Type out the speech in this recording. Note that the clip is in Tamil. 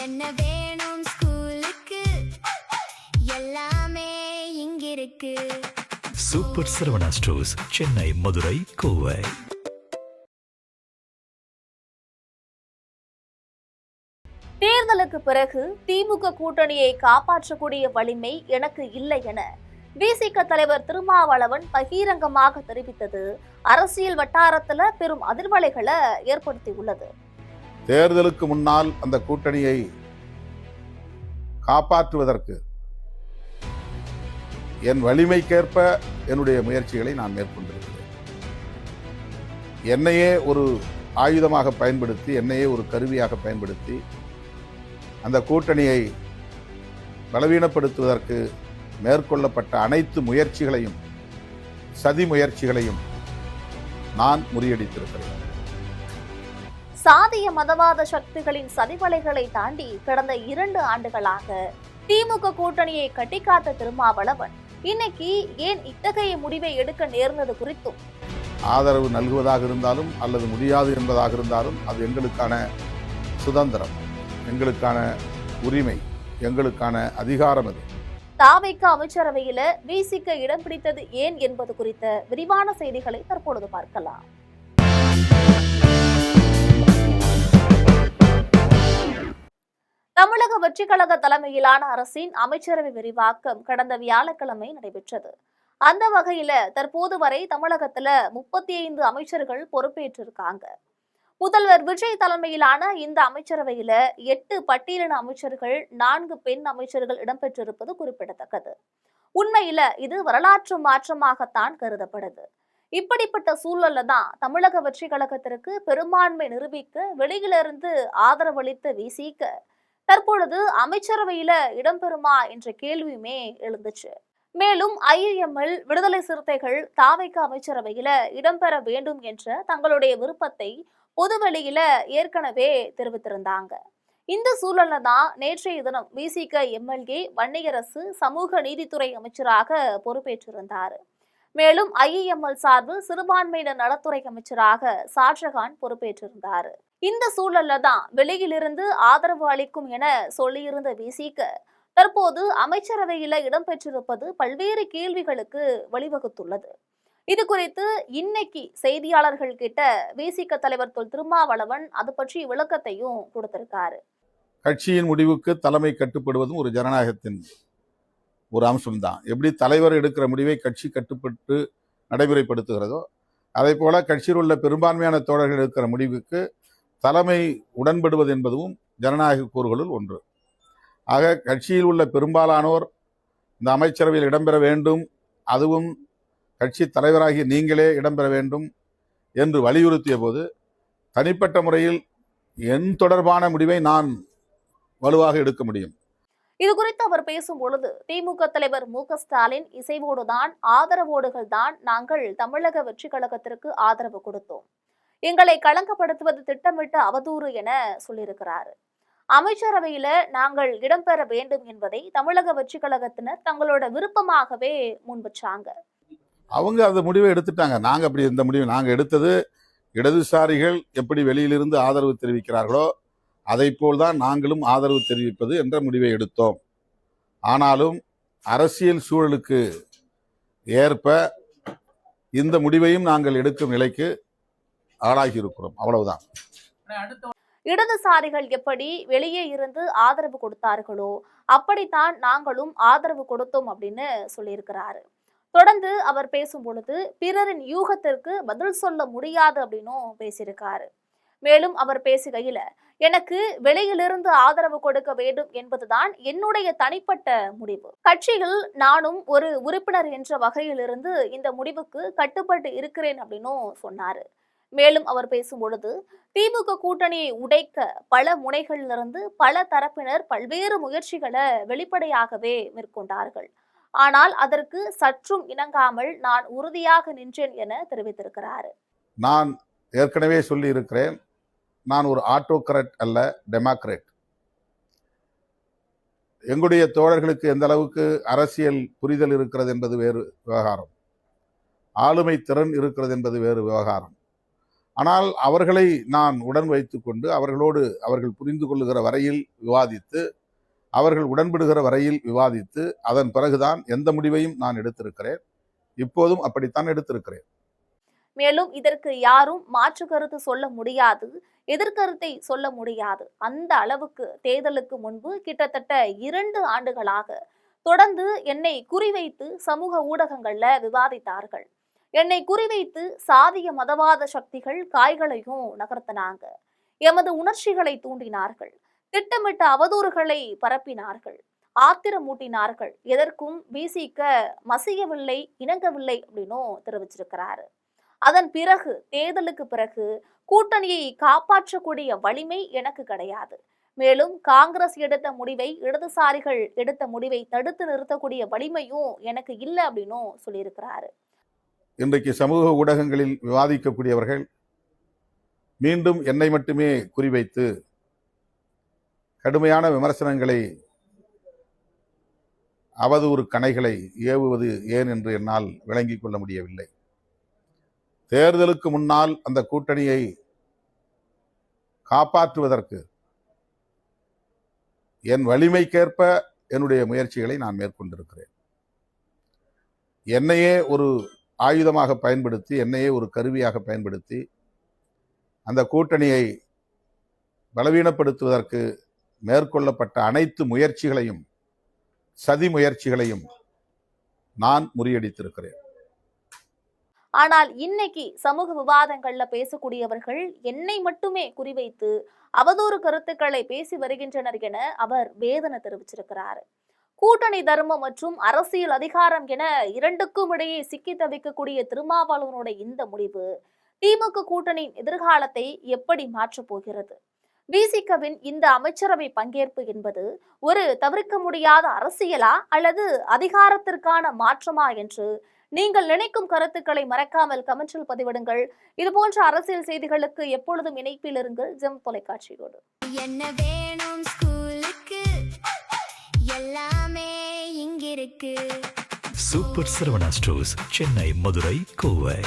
என்ன வேணும் ஸ்கூலுக்கு எல்லாமே இங்கிருக்கு. Super Saravana stores, Chennai, Madurai, Kovai. தேர்தலுக்கு பிறகு திமுக கூட்டணியை காப்பாற்றக்கூடிய வலிமை எனக்கு இல்லை என விசிக தலைவர் திருமாவளவன் பகிரங்கமாக தெரிவித்தது அரசியல் வட்டாரத்துல பெரும் அதிர்வலைகளை ஏற்படுத்தியுள்ளது. தேர்தலுக்கு முன்னால் அந்த கூட்டணியை காப்பாற்றுவதற்கு என் வலிமைக்கேற்ப என்னுடைய முயற்சிகளை நான் மேற்கொண்டிருக்கிறேன். என்னையே ஒரு ஆயுதமாக பயன்படுத்தி, என்னையே ஒரு கருவியாக பயன்படுத்தி அந்த கூட்டணியை பலவீனப்படுத்துவதற்கு மேற்கொள்ளப்பட்ட அனைத்து முயற்சிகளையும், சதி முயற்சிகளையும் நான் முறியடித்திருக்கிறேன். சாதிய மதவாத சக்திகளின் சதிவலைகளை தாண்டி கடந்த 2 ஆண்டுகளாக திமுக கூட்டணியை கட்டிக்காத்த திருமாவளவன் இன்னைக்கு ஏன் இத்தகைய முடிவை எடுக்க நேர்ந்தது குறித்தும், ஆதரவு நல்குவதாக இருந்தாலும் அல்லது முடியாது என்பதாக இருந்தாலும் அது எங்களுக்கான சுதந்திரம், எங்களுக்கான உரிமை, எங்களுக்கான அதிகாரம். அது தாவேகா அமைச்சரவையில விசிக இடம் பிடித்தது ஏன் என்பது குறித்த விரிவான செய்திகளை தற்பொழுது பார்க்கலாம். தமிழக வெற்றி கழக தலைமையிலான அரசின் அமைச்சரவை விரிவாக்கம் கடந்த வியாழக்கிழமை நடைபெற்றது. அந்த வகையில தற்போது வரை தமிழகத்துல 35 அமைச்சர்கள் பொறுப்பேற்றிருக்காங்க. முதல்வர் விஜய் தலைமையிலான இந்த அமைச்சரவையில 8 பட்டியலின அமைச்சர்கள், 4 பெண் அமைச்சர்கள் இடம்பெற்றிருப்பது குறிப்பிடத்தக்கது. உண்மையில இது வரலாற்று மாற்றமாகத்தான் கருதப்படுது. இப்படிப்பட்ட சூழல்ல தான் தமிழக வெற்றி கழகத்திற்கு பெரும்பான்மை நிரூபிக்க வெளியிலிருந்து ஆதரவளித்த விசிக தற்பொழுது அமைச்சரவையில இடம்பெறுமா என்ற கேள்வியுமே எழுந்துச்சு. மேலும் ஐஎம்எல், விடுதலை சிறுத்தைகள் தாவேகா அமைச்சரவையில இடம்பெற வேண்டும் என்ற தங்களுடைய விருப்பத்தை பொதுவெளியில ஏற்கனவே தெரிவித்திருந்தாங்க. இந்த சூழல்ல தான் நேற்றைய தினம் விசிக எம்எல்ஏ வன்னியரசு சமூக நீதித்துறை அமைச்சராக பொறுப்பேற்றிருந்தார். மேலும் ஐஎம்எல் சார்பில் சிறுபான்மையினர் நலத்துறை அமைச்சராக ஷாஜகான் பொறுப்பேற்றிருந்தார். இந்த சூழல்ல தான் வெளியிலிருந்து ஆதரவு அளிக்கும் என சொல்லியிருந்த விசிக தற்போது அமைச்சரவையில இடம்பெற்றிருப்பது பல்வேறு கேள்விகளுக்கு வழிவகுத்துள்ளது. இது குறித்து இன்னைக்கு செய்தியாளர்கள் கிட்ட விசிக தலைவர் திருமாவளவன் அது பற்றி விளக்கத்தையும் கொடுத்திருக்காரு. கட்சியின் முடிவுக்கு தலைமை கட்டுப்படுவதும் ஒரு ஜனநாயகத்தின் ஒரு அம்சம்தான். எப்படி தலைவர் எடுக்கிற முடிவை கட்சி கட்டுப்பட்டு நடைமுறைப்படுத்துகிறதோ, அதே போல கட்சியில் உள்ள பெரும்பான்மையான தோழர்கள் எடுக்கிற முடிவுக்கு தலைமை உடன்படுவது என்பதும் ஜனநாயக கூறுகளுள் ஒன்று. ஆக கட்சியில் உள்ள பெரும்பாலானோர் இந்த அமைச்சரவையில் இடம்பெற வேண்டும், அதுவும் கட்சி தலைவராகிய நீங்களே இடம்பெற வேண்டும் என்று வலியுறுத்திய போது தனிப்பட்ட முறையில் என் தொடர்பான முடிவை நான் வலுவாக எடுக்க முடியும். இது குறித்து அவர் பேசும் பொழுது திமுக தலைவர் மு.க. ஸ்டாலின் இசைவோடுதான், ஆதரவோடுகள் தான் நாங்கள் தமிழக வெற்றி கழகத்திற்கு ஆதரவு கொடுத்தோம். எங்களை களங்கப்படுத்துவது திட்டமிட்ட அவதூறு என சொல்லியிருக்கிறார். அமைச்சரவையில நாங்கள் இடம்பெற வேண்டும் என்பதை தமிழக வெற்றி கழகத்தினர் தங்களோட விருப்பமாகவே முன்வச்சாங்க. அவங்க அந்த முடிவை எடுத்துட்டாங்க. நாங்கள் அப்படி இந்த முடிவை நாங்கள் எடுத்தது, இடதுசாரிகள் எப்படி வெளியிலிருந்து ஆதரவு தெரிவிக்கிறார்களோ அதை போல்தான் நாங்களும் ஆதரவு தெரிவிப்பது என்ற முடிவை எடுத்தோம். ஆனாலும் அரசியல் சூழலுக்கு ஏற்ப இந்த முடிவையும் நாங்கள் எடுக்கும் நிலைக்கு ஆளாகி இருக்கிறோம். அவ்வளவுதான். இடதுசாரிகள் எப்படி வெளியே இருந்து ஆதரவு கொடுத்தார்களோ அப்படித்தான் நாங்களும் ஆதரவு கொடுத்தோம் அப்படின்னு சொல்லியிருக்கிறாரு. தொடர்ந்து அவர் பேசும் பொழுது பிறரின் யூகத்திற்கு பதில் சொல்ல முடியாது அப்படின்னும் பேசியிருக்காரு. மேலும் அவர் பேசுகையில, எனக்கு வெளியிலிருந்து ஆதரவு கொடுக்க வேண்டும் என்பதுதான் என்னுடைய தனிப்பட்ட முடிவு. கட்சியில் நானும் ஒரு உறுப்பினர் என்ற வகையிலிருந்து இந்த முடிவுக்கு கட்டுப்பட்டு இருக்கிறேன் அப்படின்னும் சொன்னாரு. மேலும் அவர் பேசும் பொழுது திமுக கூட்டணியை உடைக்க பல முனைகளிலிருந்து பல தரப்பினர் பல்வேறு முயற்சிகளை வெளிப்படையாகவே மேற்கொண்டார்கள். ஆனால் அதற்கு சற்றும் இணங்காமல் நான் உறுதியாக நின்றேன் என தெரிவித்திருக்கிறார். நான் ஏற்கனவே சொல்லி இருக்கிறேன், நான் ஒரு ஆட்டோகிராட் அல்ல, டெமோக்ராட். எங்களுடைய தோழர்களுக்கு எந்த அளவுக்கு அரசியல் புரிதல் இருக்கிறது என்பது வேறு விவகாரம், ஆளுமை திறன் இருக்கிறது என்பது வேறு விவகாரம். ஆனால் அவர்களை நான் உடன் வைத்துக்கொண்டு அவர்களோடு அவர்கள் புரிந்து கொள்ளுகிற வரையில் விவாதித்து, அவர்கள் உடன்படுகிற வரையில் விவாதித்து, அதன் பிறகுதான் எந்த முடிவையும் நான் எடுத்திருக்கிறேன். இப்போதும் அப்படித்தான் எடுத்திருக்கிறேன். மேலும் இதற்கு யாரும் மாற்று கருத்து சொல்ல முடியாது, எதிர்கருத்தை சொல்ல முடியாது. அந்த அளவுக்கு தேர்தலுக்கு முன்பு கிட்டத்தட்ட 2 ஆண்டுகளாக தொடர்ந்து என்னை குறிவைத்து சமூக ஊடகங்கள்ல விவாதித்தார்கள். என்னை குறிவைத்து சாதிய மதவாத சக்திகள் காய்களையும் நகர்த்தினாங்க. எமது உணர்ச்சிகளை தூண்டினார்கள், திட்டமிட்ட அவதூறுகளை பரப்பினார்கள், ஆத்திரமூட்டினார்கள். எதற்கும் விசிக மசியவில்லை, இணங்கவில்லை அப்படின்னும் தெரிவிச்சிருக்கிறாரு. அதன் பிறகு தேர்தலுக்கு பிறகு கூட்டணியை காப்பாற்றக்கூடிய வலிமை எனக்கு கிடையாது. மேலும் காங்கிரஸ் எடுத்த முடிவை, இடதுசாரிகள் எடுத்த முடிவை தடுத்து நிறுத்தக்கூடிய வலிமையும் எனக்கு இல்லை அப்படின்னும் சொல்லியிருக்கிறாரு. இன்றைக்கு சமூக ஊடகங்களில் விவாதிக்கக்கூடியவர்கள் மீண்டும் என்னை மட்டுமே குறிவைத்து கடுமையான விமர்சனங்களை, அவதூறு கணைகளை ஏவுவது ஏன் என்று என்னால் விளங்கிக் கொள்ள முடியவில்லை. தேர்தலுக்கு முன்னால் அந்த கூட்டணியை காப்பாற்றுவதற்கு என் வலிமைக்கேற்ப என்னுடைய முயற்சிகளை நான் மேற்கொண்டிருக்கிறேன். என்னையே ஒரு ஆயுதமாக பயன்படுத்தி, என்னையே ஒரு கருவியாக பயன்படுத்தி அந்த கூட்டணியை பலவீனப்படுத்துவதற்கு மேற்கொள்ளப்பட்ட அனைத்து முயற்சிகளையும், சதி முயற்சிகளையும் நான் முறியடித்திருக்கிறேன். ஆனால் இன்னைக்கு சமூக விவாதங்கள்ல பேசக்கூடியவர்கள் என்னை மட்டுமே குறிவைத்து அவதூறு கருத்துக்களை பேசி வருகின்றனர் என அவர் வேதனை தெரிவிச்சிருக்கிறார். கூட்டணி தர்மம் மற்றும் அரசியல் அதிகாரம் என இரண்டுக்கும் இடையே சிக்கி தவிக்கக்கூடிய திருமாவளவனுடைய இந்த முடிவு திமுக கூட்டணியின் எதிர்காலத்தை எப்படி மாற்றப் போகிறது? விசிகவின் இந்த அமைச்சரவை பங்கேற்பு என்பது ஒரு தவிர்க்க முடியாத அரசியலா அல்லது அதிகாரத்திற்கான மாற்றமா என்று நீங்கள் நினைக்கும் கருத்துக்களை மறக்காமல் கமெண்டில் பதிவிடுங்கள். இதுபோன்ற அரசியல் செய்திகளுக்கு எப்பொழுதும் இணைப்பில் இருங்கள் ஜெம் தொலைக்காட்சியோடு. என்ன வேணும் ஸ்கூலுக்கு, எல்லாமே இங்கிருக்கு. Super Saravana stores, Chennai, Madurai, Kovai.